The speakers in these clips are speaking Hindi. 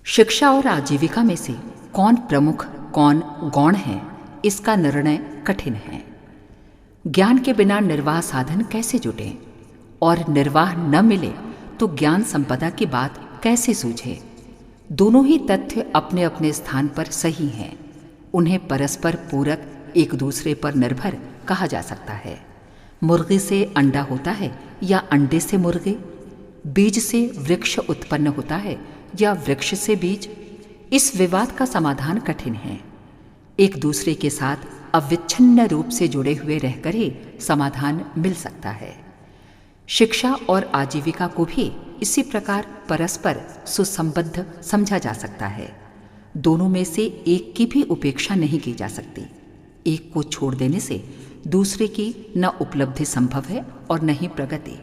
शिक्षा और आजीविका में से कौन प्रमुख कौन गौण है, इसका निर्णय कठिन है। ज्ञान के बिना निर्वाह साधन कैसे जुटे और निर्वाह न मिले तो ज्ञान संपदा की बात कैसे सूझे। दोनों ही तथ्य अपने अपने स्थान पर सही हैं। उन्हें परस्पर पूरक, एक दूसरे पर निर्भर कहा जा सकता है। मुर्गी से अंडा होता है या अंडे से मुर्गी? बीज से वृक्ष उत्पन्न होता है या वृक्ष से बीज? इस विवाद का समाधान कठिन है। एक दूसरे के साथ अविच्छिन्न रूप से जुड़े हुए रहकर ही समाधान मिल सकता है। शिक्षा और आजीविका को भी इसी प्रकार परस्पर सुसंबद्ध समझा जा सकता है। दोनों में से एक की भी उपेक्षा नहीं की जा सकती। एक को छोड़ देने से दूसरे की न उपलब्धि संभव है और न ही प्रगति।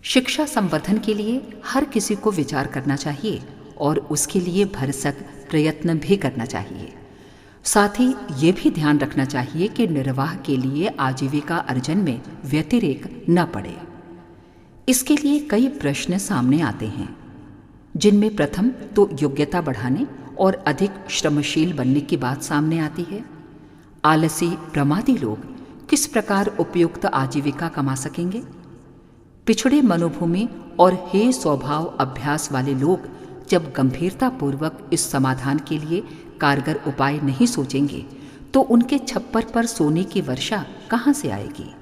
शिक्षा संवर्धन के लिए हर किसी को विचार करना चाहिए और उसके लिए भरसक प्रयत्न भी करना चाहिए। साथ ही ये भी ध्यान रखना चाहिए कि निर्वाह के लिए आजीविका अर्जन में व्यतिरेक न पड़े। इसके लिए कई प्रश्न सामने आते हैं, जिनमें प्रथम तो योग्यता बढ़ाने और अधिक श्रमशील बनने की बात सामने आती है। आलसी प्रमादी लोग किस प्रकार उपयुक्त आजीविका कमा सकेंगे? पिछड़े मनोभूमि और हे स्वभाव अभ्यास वाले लोग जब गंभीरतापूर्वक इस समाधान के लिए कारगर उपाय नहीं सोचेंगे तो उनके छप्पर पर सोने की वर्षा कहाँ से आएगी?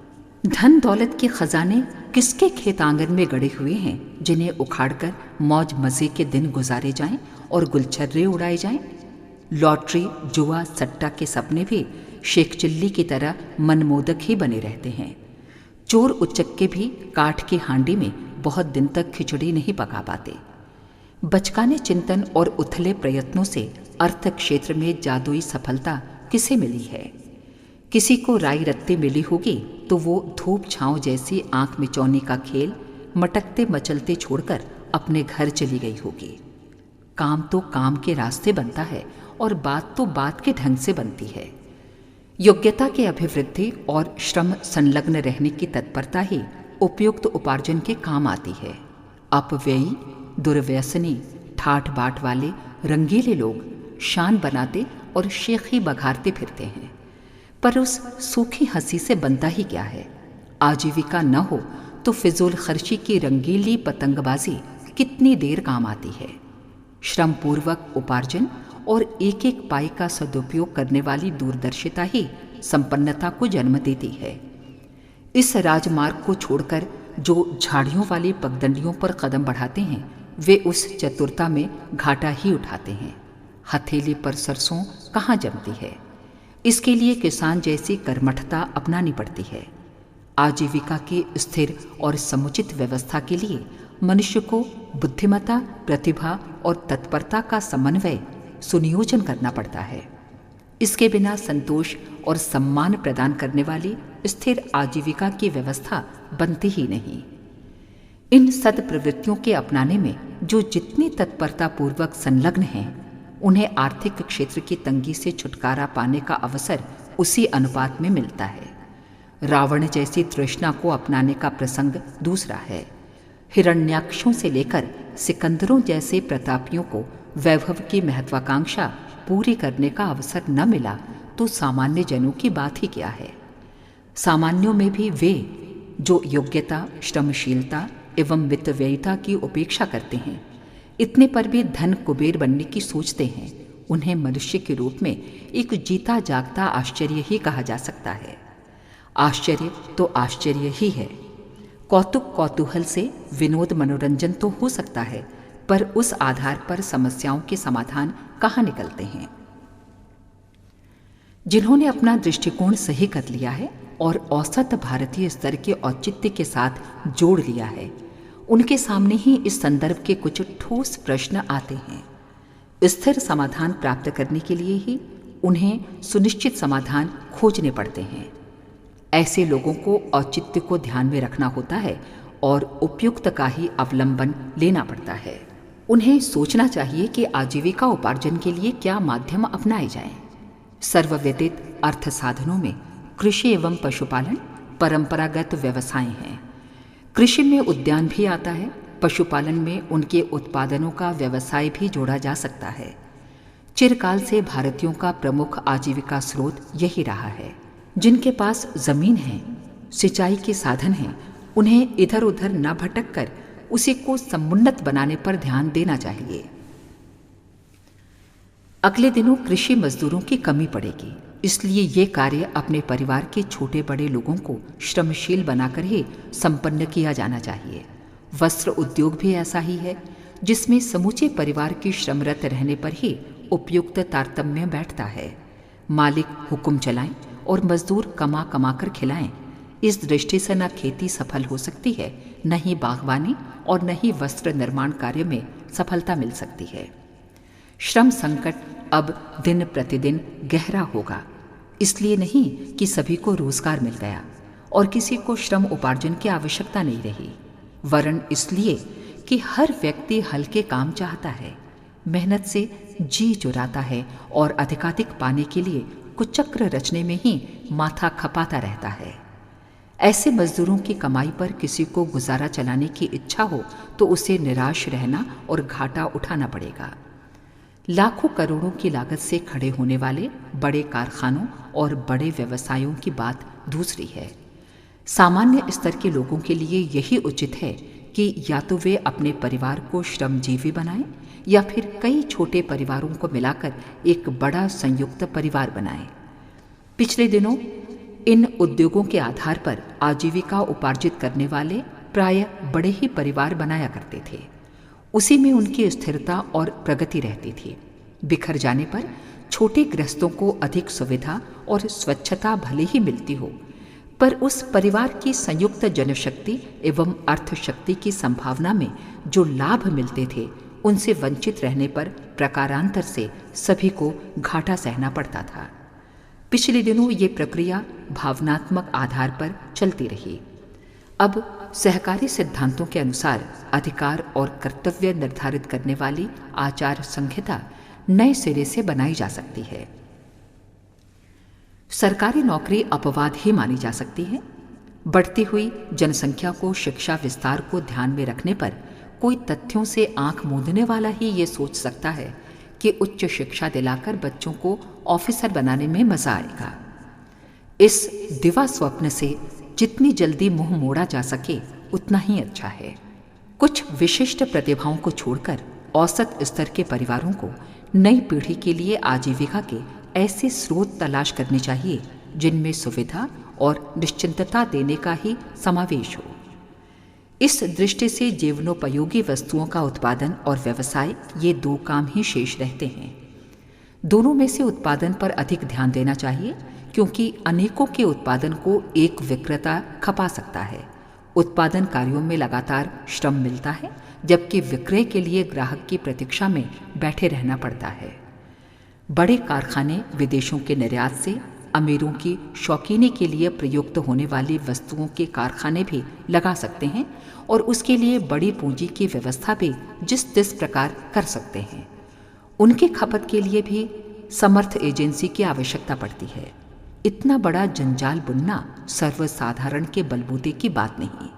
धन दौलत के खजाने किसके खेत आंगन में गड़े हुए हैं, जिन्हें उखाड़कर मौज मजे के दिन गुजारे जाएं और गुलछर्रे उड़ाए जाएं? लॉटरी, जुआ, सट्टा के सपने भी शेख चिल्ली की तरह मनमोदक ही बने रहते हैं। चोर उचक्के भी काठ की हांडी में बहुत दिन तक खिचड़ी नहीं पका पाते। बचकाने चिंतन और उथले प्रयत्नों से अर्थ क्षेत्र में जादुई सफलता किसे मिली है? किसी को राई रत्ती मिली होगी तो वो धूप छांव जैसी आंख मिचौनी का खेल मटकते मचलते छोड़कर अपने घर चली गई होगी। काम तो काम के रास्ते बनता है और बात तो बात के ढंग से बनती है। योग्यता के अभिवृद्धि और श्रम संलग्न रहने की तत्परता ही उपयुक्त उपार्जन के काम आती है। अपव्ययी, दुर्व्यसनी, ठाठ बाट वाले रंगीले लोग शान बनाते और शेखी बघारते फिरते हैं, पर उस सूखी हंसी से बनता ही क्या है? आजीविका न हो तो फिजूल खर्ची की रंगीली पतंगबाजी कितनी देर काम आती है। श्रम पूर्वक उपार्जन और एक एक पाई का सदुपयोग करने वाली दूरदर्शिता ही संपन्नता को जन्म देती है। इस राजमार्ग को छोड़कर जो झाड़ियों वाली पगडंडियों पर कदम बढ़ाते हैं, वे उस चतुरता में घाटा ही उठाते हैं। हथेली पर सरसों कहाँ जमती है? इसके लिए किसान जैसी कर्मठता अपनानी पड़ती है। आजीविका की स्थिर और समुचित व्यवस्था के लिए मनुष्य को बुद्धिमत्ता, प्रतिभा और तत्परता का समन्वय सुनियोजन करना पड़ता है। इसके बिना संतोष और सम्मान प्रदान करने वाली स्थिर आजीविका की व्यवस्था बनती ही नहीं। इन सद्प्रवृत्तियों के अपनाने में जो जितनी तत्परता पूर्वक संलग्न हैं, उन्हें आर्थिक क्षेत्र की तंगी से छुटकारा पाने का अवसर उसी अनुपात में मिलता है। रावण जैसी तृष्णा को अपनाने का प्रसंग दूसरा है। हिरण्याक्षों से लेकर सिकंदरों जैसे प्रतापियों को वैभव की महत्वाकांक्षा पूरी करने का अवसर न मिला तो सामान्य जनों की बात ही क्या है। सामान्यों में भी वे जो योग्यता, श्रमशीलता एवं वित्तव्ययिता की उपेक्षा करते हैं, इतने पर भी धन कुबेर बनने की सोचते हैं, उन्हें मनुष्य के रूप में एक जीता जागता आश्चर्य ही कहा जा सकता है। आश्चर्य तो आश्चर्य ही है। कौतुक कौतूहल से विनोद मनोरंजन तो हो सकता है, पर उस आधार पर समस्याओं के समाधान कहाँ निकलते हैं? जिन्होंने अपना दृष्टिकोण सही कर लिया है और औसत भारतीय स्तर के औचित्य के साथ जोड़ लिया है, उनके सामने ही इस संदर्भ के कुछ ठोस प्रश्न आते हैं। स्थिर समाधान प्राप्त करने के लिए ही उन्हें सुनिश्चित समाधान खोजने पड़ते हैं। ऐसे लोगों को औचित्य को ध्यान में रखना होता है और उपयुक्त का ही अवलंबन लेना पड़ता है। उन्हें सोचना चाहिए कि आजीविका उपार्जन के लिए क्या माध्यम अपनाए जाएं। सर्वविदित अर्थ साधनों में कृषि एवं पशुपालन परंपरागत व्यवसाय हैं। कृषि में उद्यान भी आता है। पशुपालन में उनके उत्पादनों का व्यवसाय भी जोड़ा जा सकता है। चिरकाल से भारतीयों का प्रमुख आजीविका स्रोत यही रहा है। जिनके पास जमीन है, सिंचाई के साधन हैं, उन्हें इधर उधर न भटक कर उसी को समुन्नत बनाने पर ध्यान देना चाहिए। अगले दिनों कृषि मजदूरों की कमी पड़ेगी, इसलिए ये कार्य अपने परिवार के छोटे बड़े लोगों को श्रमशील बनाकर ही संपन्न किया जाना चाहिए। वस्त्र उद्योग भी ऐसा ही है, जिसमें समूचे परिवार की श्रमरत रहने पर ही उपयुक्त तारतम्य बैठता है। मालिक हुक्म चलाएं और मजदूर कमा कमा कर खिलाएं। इस दृष्टि से न खेती सफल हो सकती है, न ही बागवानी और न ही वस्त्र निर्माण कार्य में सफलता मिल सकती है। श्रम संकट अब दिन प्रतिदिन गहरा होगा, इसलिए नहीं कि सभी को रोजगार मिल गया और किसी को श्रम उपार्जन की आवश्यकता नहीं रही, वरन इसलिए कि हर व्यक्ति हल्के काम चाहता है, मेहनत से जी चुराता है और अधिकाधिक पाने के लिए कुचक्र रचने में ही माथा खपाता रहता है। ऐसे मजदूरों की कमाई पर किसी को गुजारा चलाने की इच्छा हो तो उसे निराश रहना और घाटा उठाना पड़ेगा। लाखों करोड़ों की लागत से खड़े होने वाले बड़े कारखानों और बड़े व्यवसायों की बात दूसरी है। सामान्य स्तर के लोगों के लिए यही उचित है कि या तो वे अपने परिवार को श्रमजीवी बनाएं या फिर कई छोटे परिवारों को मिलाकर एक बड़ा संयुक्त परिवार बनाएं। पिछले दिनों इन उद्योगों के आधार पर आजीविका उपार्जित करने वाले प्रायः बड़े ही परिवार बनाया करते थे। उसी में उनकी स्थिरता और प्रगति रहती थी। बिखर जाने पर छोटे गृहस्थों को अधिक सुविधा और स्वच्छता भले ही मिलती हो, पर उस परिवार की संयुक्त जनशक्ति एवं अर्थशक्ति की संभावना में जो लाभ मिलते थे, उनसे वंचित रहने पर प्रकारांतर से सभी को घाटा सहना पड़ता था। पिछले दिनों ये प्रक्रिया भावनात्मक आधार पर चलती रही। अब सहकारी सिद्धांतों के अनुसार अधिकार और कर्तव्य निर्धारित करने वाली आचार संहिता नए सिरे से बनाई जा सकती है। सरकारी नौकरी अपवाद ही मानी जा सकती है। बढ़ती हुई जनसंख्या को शिक्षा विस्तार को ध्यान में रखने पर कोई तथ्यों से आंख मूंदने वाला ही ये सोच सकता है कि उच्च शिक्षा दिलाकर बच्चों को ऑफिसर बनाने में मजा आएगा। इस दिवा स्वप्न से जितनी जल्दी मुंह मोड़ा जा सके उतना ही अच्छा है। कुछ विशिष्ट प्रतिभाओं को छोड़कर औसत स्तर के परिवारों को नई पीढ़ी के लिए आजीविका के ऐसे स्रोत तलाश करने चाहिए जिनमें सुविधा और निश्चिंतता देने का ही समावेश हो। इस दृष्टि से जीवनोपयोगी वस्तुओं का उत्पादन और व्यवसाय, ये दो काम ही शेष रहते हैं। दोनों में से उत्पादन पर अधिक ध्यान देना चाहिए, क्योंकि अनेकों के उत्पादन को एक विक्रेता खपा सकता है। उत्पादन कार्यों में लगातार श्रम मिलता है, जबकि विक्रय के लिए ग्राहक की प्रतीक्षा में बैठे रहना पड़ता है। बड़े कारखाने विदेशों के निर्यात से अमीरों की शौकीनी के लिए प्रयुक्त होने वाली वस्तुओं के कारखाने भी लगा सकते हैं और उसके लिए बड़ी पूंजी की व्यवस्था भी जिस प्रकार कर सकते हैं। उनके खपत के लिए भी समर्थ एजेंसी की आवश्यकता पड़ती है। इतना बड़ा जंजाल बुनना सर्वसाधारण के बलबूते की बात नहीं।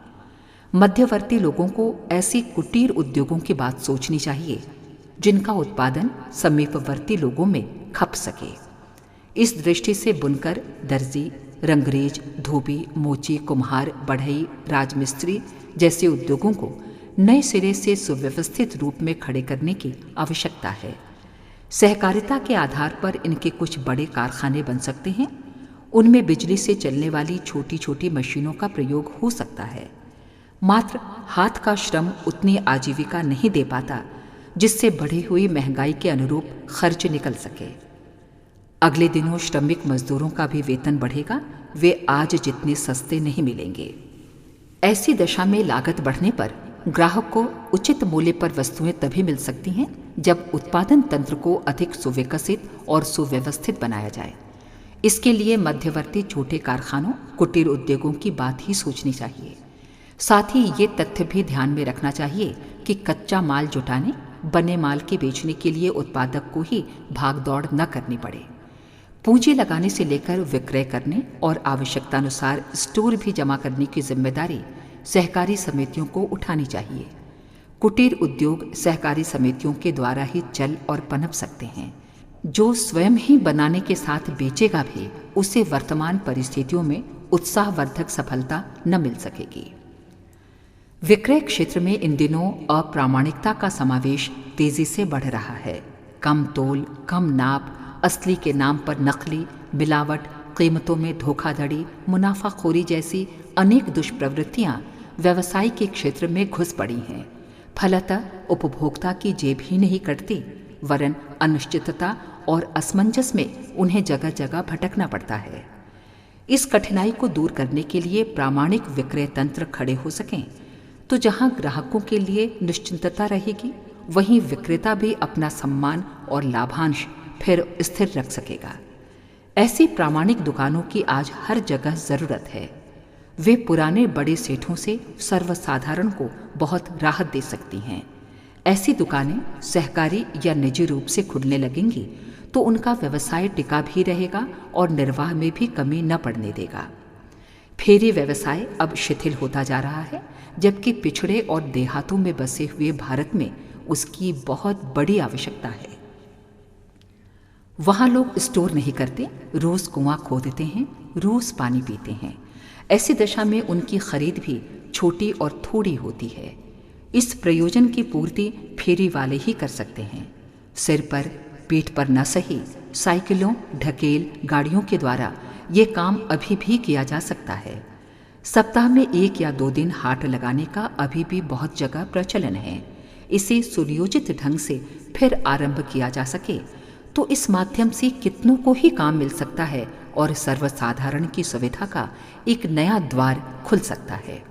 मध्यवर्ती लोगों को ऐसी कुटीर उद्योगों की बात सोचनी चाहिए जिनका उत्पादन समीपवर्ती लोगों में खप सके। इस दृष्टि से बुनकर, दर्जी, रंगरेज, धोबी, मोची, कुम्हार, बढ़ई, राजमिस्त्री जैसे उद्योगों को नए सिरे से सुव्यवस्थित रूप में खड़े करने की आवश्यकता है। सहकारिता के आधार पर इनके कुछ बड़े कारखाने बन सकते हैं। उनमें बिजली से चलने वाली छोटी छोटी मशीनों का प्रयोग हो सकता है। मात्र हाथ का श्रम उतनी आजीविका नहीं दे पाता जिससे बढ़ी हुई महंगाई के अनुरूप खर्च निकल सके। अगले दिनों श्रमिक मजदूरों का भी वेतन बढ़ेगा। वे आज जितने सस्ते नहीं मिलेंगे। ऐसी दशा में लागत बढ़ने पर ग्राहक को उचित मूल्य पर वस्तुएं तभी मिल सकती हैं जब उत्पादन तंत्र को अधिक सुविकसित और सुव्यवस्थित बनाया जाए। इसके लिए मध्यवर्ती छोटे कारखानों, कुटीर उद्योगों की बात ही सोचनी चाहिए। साथ ही ये तथ्य भी ध्यान में रखना चाहिए कि कच्चा माल जुटाने, बने माल के बेचने के लिए उत्पादक को ही भागदौड़ न करनी पड़े। पूंजी लगाने से लेकर विक्रय करने और आवश्यकतानुसार स्टोर भी जमा करने की जिम्मेदारी सहकारी समितियों को उठानी चाहिए। कुटीर उद्योग सहकारी समितियों के द्वारा ही चल और पनप सकते हैं। जो स्वयं ही बनाने के साथ बेचेगा भी, उसे वर्तमान परिस्थितियों में उत्साहवर्धक सफलता न मिल सकेगी। विक्रय क्षेत्र में इन दिनों अप्रामाणिकता का समावेश तेजी से बढ़ रहा है। कम तोल, कम नाप, असली के नाम पर नकली, मिलावट, कीमतों में धोखाधड़ी, मुनाफाखोरी जैसी अनेक दुष्प्रवृत्तियां व्यवसाय के क्षेत्र में घुस पड़ी हैं। फलतः उपभोक्ता की जेब ही नहीं कटती, वरन अनिश्चितता और असमंजस में उन्हें जगह जगह भटकना पड़ता है। इस कठिनाई को दूर करने के लिए प्रामाणिक विक्रय तंत्र खड़े हो सकें तो जहां ग्राहकों के लिए निश्चिंतता रहेगी, वहीं विक्रेता भी अपना सम्मान और लाभांश फिर स्थिर रख सकेगा। ऐसी प्रामाणिक दुकानों की आज हर जगह जरूरत है। वे पुराने बड़े सेठों से सर्वसाधारण को बहुत राहत दे सकती हैं। ऐसी दुकानें सहकारी या निजी रूप से खुलने लगेंगी तो उनका व्यवसाय टिका भी रहेगा और निर्वाह में भी कमी न पड़ने देगा। फेरी व्यवसाय अब शिथिल होता जा रहा है, जबकि पिछड़े और देहातों में बसे हुए भारत में उसकी बहुत बड़ी आवश्यकता है। वहां लोग स्टोर नहीं करते, रोज कुआं खोदते हैं, रोज पानी पीते हैं। ऐसी दशा में उनकी खरीद भी छोटी और थोड़ी होती है। इस प्रयोजन की पूर्ति फेरी वाले ही कर सकते हैं। सिर पर, पीठ पर न सही, साइकिलों, ढकेल गाड़ियों के द्वारा ये काम अभी भी किया जा सकता है। सप्ताह में 1 या 2 दिन हाट लगाने का अभी भी बहुत जगह प्रचलन है। इसे सुनियोजित ढंग से फिर आरंभ किया जा सके तो इस माध्यम से कितनों को ही काम मिल सकता है और सर्वसाधारण की सुविधा का एक नया द्वार खुल सकता है।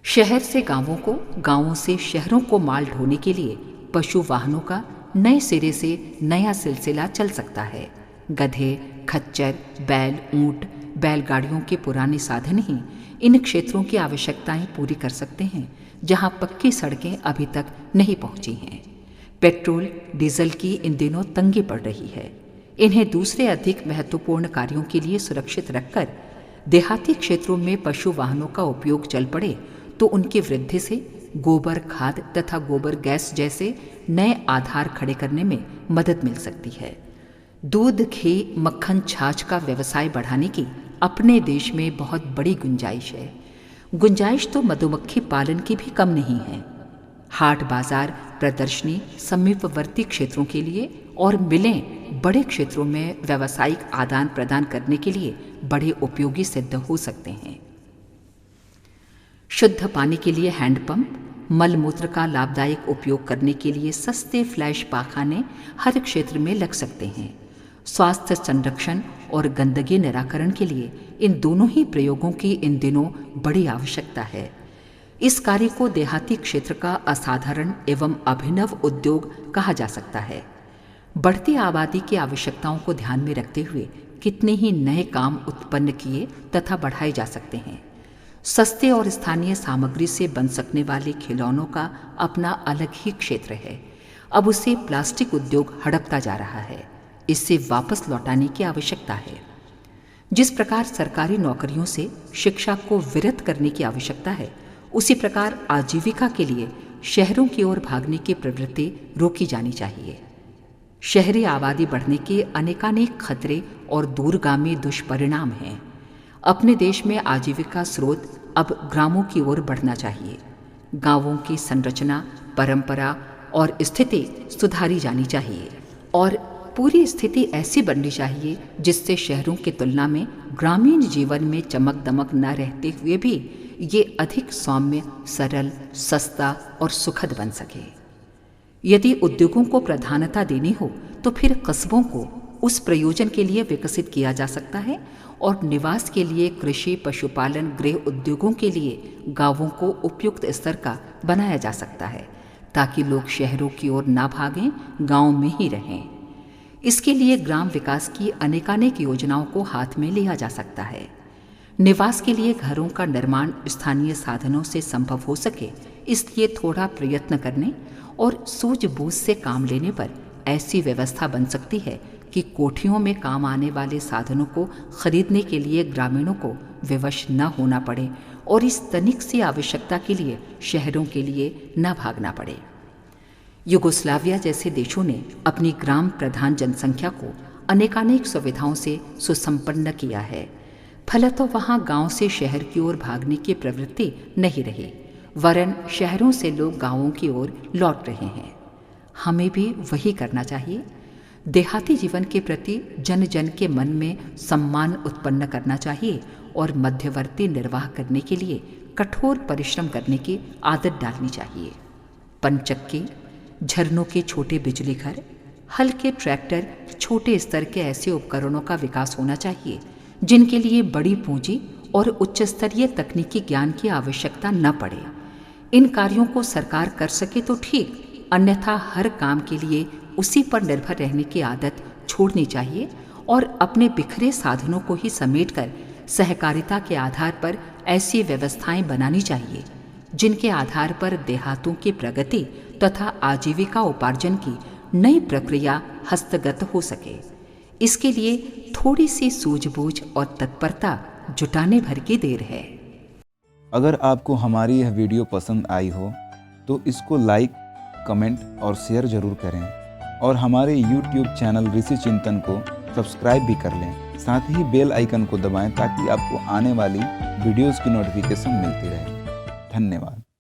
शहर से गांवों को, गांवों से शहरों को माल ढोने के लिए पशु वाहनों का नए सिरे से नया सिलसिला चल सकता है। गधे, खच्चर, बैल, ऊंट, बैलगाड़ियों के पुराने साधन ही इन क्षेत्रों की आवश्यकताएं पूरी कर सकते हैं जहां पक्की सड़कें अभी तक नहीं पहुंची हैं। पेट्रोल, डीजल की इन दिनों तंगी पड़ रही है। इन्हें दूसरे अधिक महत्वपूर्ण कार्यों के लिए सुरक्षित रखकर देहाती क्षेत्रों में पशु वाहनों का उपयोग चल पड़े तो उनकी वृद्धि से गोबर खाद तथा गोबर गैस जैसे नए आधार खड़े करने में मदद मिल सकती है। दूध, घी, मक्खन, छाछ का व्यवसाय बढ़ाने की अपने देश में बहुत बड़ी गुंजाइश है। गुंजाइश तो मधुमक्खी पालन की भी कम नहीं है। हाट बाजार, प्रदर्शनी समीपवर्ती क्षेत्रों के लिए और मिलें बड़े क्षेत्रों में व्यावसायिक आदान प्रदान करने के लिए बड़े उपयोगी सिद्ध हो सकते हैं। शुद्ध पानी के लिए हैंडपंप, मल मूत्र का लाभदायक उपयोग करने के लिए सस्ते फ्लैश पाखाने हर क्षेत्र में लग सकते हैं। स्वास्थ्य संरक्षण और गंदगी निराकरण के लिए इन दोनों ही प्रयोगों की इन दिनों बड़ी आवश्यकता है। इस कार्य को देहाती क्षेत्र का असाधारण एवं अभिनव उद्योग कहा जा सकता है। बढ़ती आबादी की आवश्यकताओं को ध्यान में रखते हुए कितने ही नए काम उत्पन्न किए तथा बढ़ाए जा सकते हैं। सस्ते और स्थानीय सामग्री से बन सकने वाले खिलौनों का अपना अलग ही क्षेत्र है। अब उसे प्लास्टिक उद्योग हड़पता जा रहा है। इससे वापस लौटाने की आवश्यकता है। जिस प्रकार सरकारी नौकरियों से शिक्षा को विरत करने की आवश्यकता है, उसी प्रकार आजीविका के लिए शहरों की ओर भागने की प्रवृत्ति रोकी जानी चाहिए। शहरी आबादी बढ़ने के अनेकानेक खतरे और दूरगामी दुष्परिणाम हैं। अपने देश में आजीविका स्रोत अब ग्रामों की ओर बढ़ना चाहिए। गांवों की संरचना, परंपरा और स्थिति सुधारी जानी चाहिए और पूरी स्थिति ऐसी बननी चाहिए जिससे शहरों की तुलना में ग्रामीण जीवन में चमक दमक न रहते हुए भी ये अधिक सौम्य, सरल, सस्ता और सुखद बन सके। यदि उद्योगों को प्रधानता देनी हो तो फिर कस्बों को उस प्रयोजन के लिए विकसित किया जा सकता है और निवास के लिए कृषि, पशुपालन, गृह उद्योगों के लिए गांवों को उपयुक्त स्तर का बनाया जा सकता है ताकि लोग शहरों की ओर ना भागें, गांव में ही रहें। इसके लिए ग्राम विकास की अनेकानेक योजनाओं को हाथ में लिया जा सकता है। निवास के लिए घरों का निर्माण स्थानीय साधनों से संभव हो सके, इसलिए थोड़ा प्रयत्न करने और सूझबूझ से काम लेने पर ऐसी व्यवस्था बन सकती है कि कोठियों में काम आने वाले साधनों को खरीदने के लिए ग्रामीणों को विवश न होना पड़े और इस तनिक सी आवश्यकता के लिए शहरों के लिए न भागना पड़े। युगोस्लाविया जैसे देशों ने अपनी ग्राम प्रधान जनसंख्या को अनेकानेक सुविधाओं से सुसंपन्न किया है। फलतः वहाँ गांव से शहर की ओर भागने की प्रवृत्ति नहीं रही, वरन शहरों से लोग गांवों की ओर लौट रहे हैं। हमें भी वही करना चाहिए। देहाती जीवन के प्रति जन जन के मन में सम्मान उत्पन्न करना चाहिए और मध्यवर्ती निर्वाह करने के लिए कठोर परिश्रम करने की आदत डालनी चाहिए। पनचक्की, झरनों के छोटे बिजली घर, हल्के ट्रैक्टर, छोटे स्तर के ऐसे उपकरणों का विकास होना चाहिए जिनके लिए बड़ी पूंजी और उच्च स्तरीय तकनीकी ज्ञान की आवश्यकता न पड़े। इन कार्यों को सरकार कर सके तो ठीक, अन्यथा हर काम के लिए उसी पर निर्भर रहने की आदत छोड़नी चाहिए और अपने बिखरे साधनों को ही समेटकर सहकारिता के आधार पर ऐसी व्यवस्थाएं बनानी चाहिए जिनके आधार पर देहातों की प्रगति तथा आजीविका उपार्जन की नई प्रक्रिया हस्तगत हो सके। इसके लिए थोड़ी सी सूझबूझ और तत्परता जुटाने भर की देर है। अगर आपको हमारी यह वीडियो पसंद आई हो तो इसको लाइक, कमेंट और शेयर जरूर करें और हमारे YouTube चैनल ऋषि चिंतन को सब्सक्राइब भी कर लें। साथ ही बेल आइकन को दबाएं ताकि आपको आने वाली वीडियोस की नोटिफिकेशन मिलती रहे। धन्यवाद।